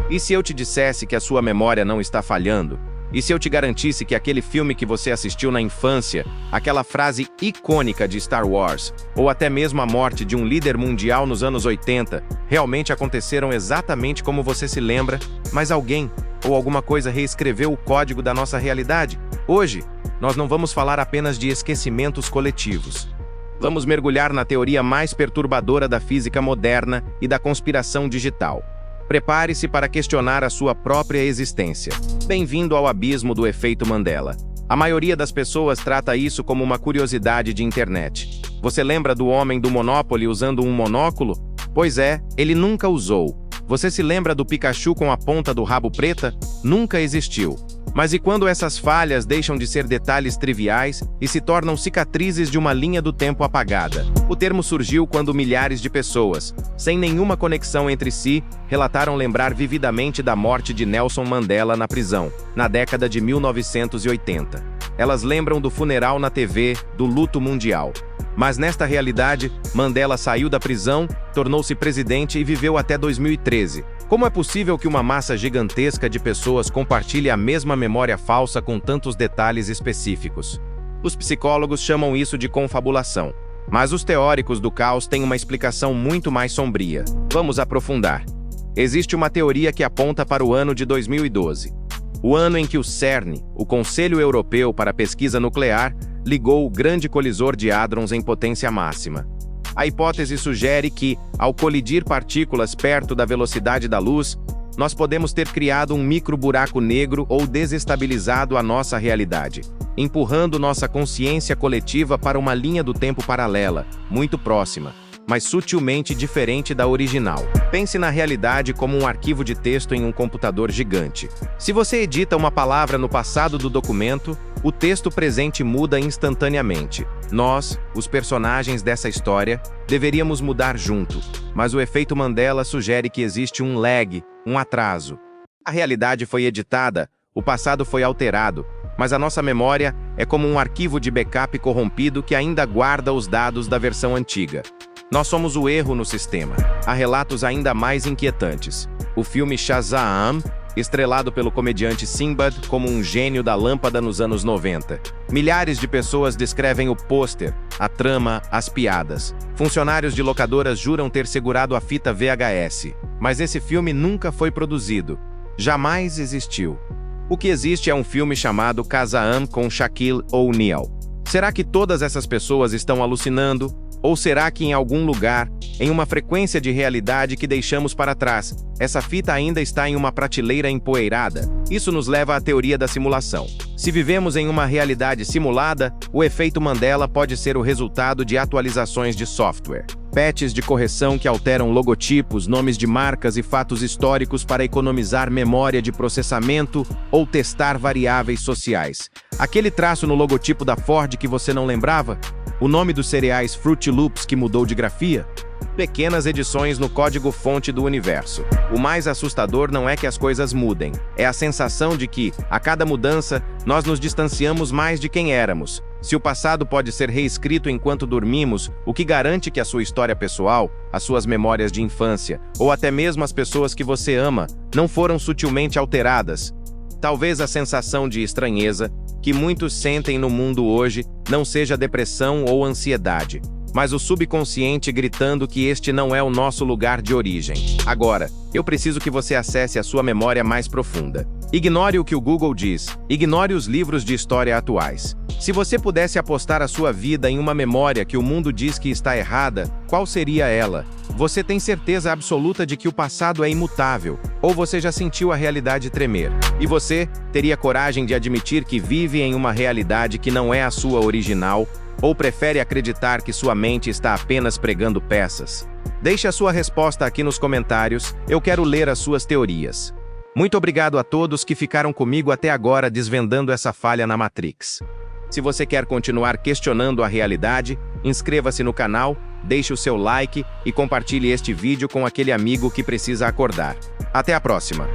E se eu te dissesse que a sua memória não está falhando? E se eu te garantisse que aquele filme que você assistiu na infância, aquela frase icônica de Star Wars, ou até mesmo a morte de um líder mundial nos anos 80, realmente aconteceram exatamente como você se lembra, mas alguém ou alguma coisa reescreveu o código da nossa realidade? Hoje, nós não vamos falar apenas de esquecimentos coletivos. Vamos mergulhar na teoria mais perturbadora da física moderna e da conspiração digital. Prepare-se para questionar a sua própria existência. Bem-vindo ao abismo do efeito Mandela. A maioria das pessoas trata isso como uma curiosidade de internet. Você lembra do homem do Monopoly usando um monóculo? Pois é, ele nunca usou. Você se lembra do Pikachu com a ponta do rabo preta? Nunca existiu. Mas e quando essas falhas deixam de ser detalhes triviais e se tornam cicatrizes de uma linha do tempo apagada? O termo surgiu quando milhares de pessoas, sem nenhuma conexão entre si, relataram lembrar vividamente da morte de Nelson Mandela na prisão, na década de 1980. Elas lembram do funeral na TV, do luto mundial. Mas nesta realidade, Mandela saiu da prisão, tornou-se presidente e viveu até 2013. Como é possível que uma massa gigantesca de pessoas compartilhe a mesma memória falsa com tantos detalhes específicos? Os psicólogos chamam isso de confabulação. Mas os teóricos do caos têm uma explicação muito mais sombria. Vamos aprofundar. Existe uma teoria que aponta para o ano de 2012. O ano em que o CERN, o Conselho Europeu para a Pesquisa Nuclear, ligou o grande colisor de hadrons em potência máxima. A hipótese sugere que, ao colidir partículas perto da velocidade da luz, nós podemos ter criado um micro-buraco negro ou desestabilizado a nossa realidade, empurrando nossa consciência coletiva para uma linha do tempo paralela, muito próxima, mas sutilmente diferente da original. Pense na realidade como um arquivo de texto em um computador gigante. Se você edita uma palavra no passado do documento, o texto presente muda instantaneamente. Nós, os personagens dessa história, deveríamos mudar junto, mas o efeito Mandela sugere que existe um lag, um atraso. A realidade foi editada, o passado foi alterado, mas a nossa memória é como um arquivo de backup corrompido que ainda guarda os dados da versão antiga. Nós somos o erro no sistema. Há relatos ainda mais inquietantes. O filme Shazam, estrelado pelo comediante Sinbad como um gênio da lâmpada nos anos 90. Milhares de pessoas descrevem o pôster, a trama, as piadas. Funcionários de locadoras juram ter segurado a fita VHS. Mas esse filme nunca foi produzido. Jamais existiu. O que existe é um filme chamado Shazam com Shaquille O'Neal. Será que todas essas pessoas estão alucinando? Ou será que em algum lugar, em uma frequência de realidade que deixamos para trás, essa fita ainda está em uma prateleira empoeirada? Isso nos leva à teoria da simulação. Se vivemos em uma realidade simulada, o efeito Mandela pode ser o resultado de atualizações de software. Patches de correção que alteram logotipos, nomes de marcas e fatos históricos para economizar memória de processamento ou testar variáveis sociais. Aquele traço no logotipo da Ford que você não lembrava? O nome dos cereais Fruit Loops que mudou de grafia? Pequenas edições no código-fonte do universo. O mais assustador não é que as coisas mudem, é a sensação de que, a cada mudança, nós nos distanciamos mais de quem éramos. Se o passado pode ser reescrito enquanto dormimos, o que garante que a sua história pessoal, as suas memórias de infância, ou até mesmo as pessoas que você ama, não foram sutilmente alteradas? Talvez a sensação de estranheza que muitos sentem no mundo hoje não seja depressão ou ansiedade, mas o subconsciente gritando que este não é o nosso lugar de origem. Agora, eu preciso que você acesse a sua memória mais profunda. Ignore o que o Google diz, ignore os livros de história atuais. Se você pudesse apostar a sua vida em uma memória que o mundo diz que está errada, qual seria ela? Você tem certeza absoluta de que o passado é imutável, ou você já sentiu a realidade tremer? E você teria coragem de admitir que vive em uma realidade que não é a sua original, ou prefere acreditar que sua mente está apenas pregando peças? Deixe a sua resposta aqui nos comentários, eu quero ler as suas teorias. Muito obrigado a todos que ficaram comigo até agora desvendando essa falha na Matrix. Se você quer continuar questionando a realidade, inscreva-se no canal, deixe o seu like e compartilhe este vídeo com aquele amigo que precisa acordar. Até a próxima!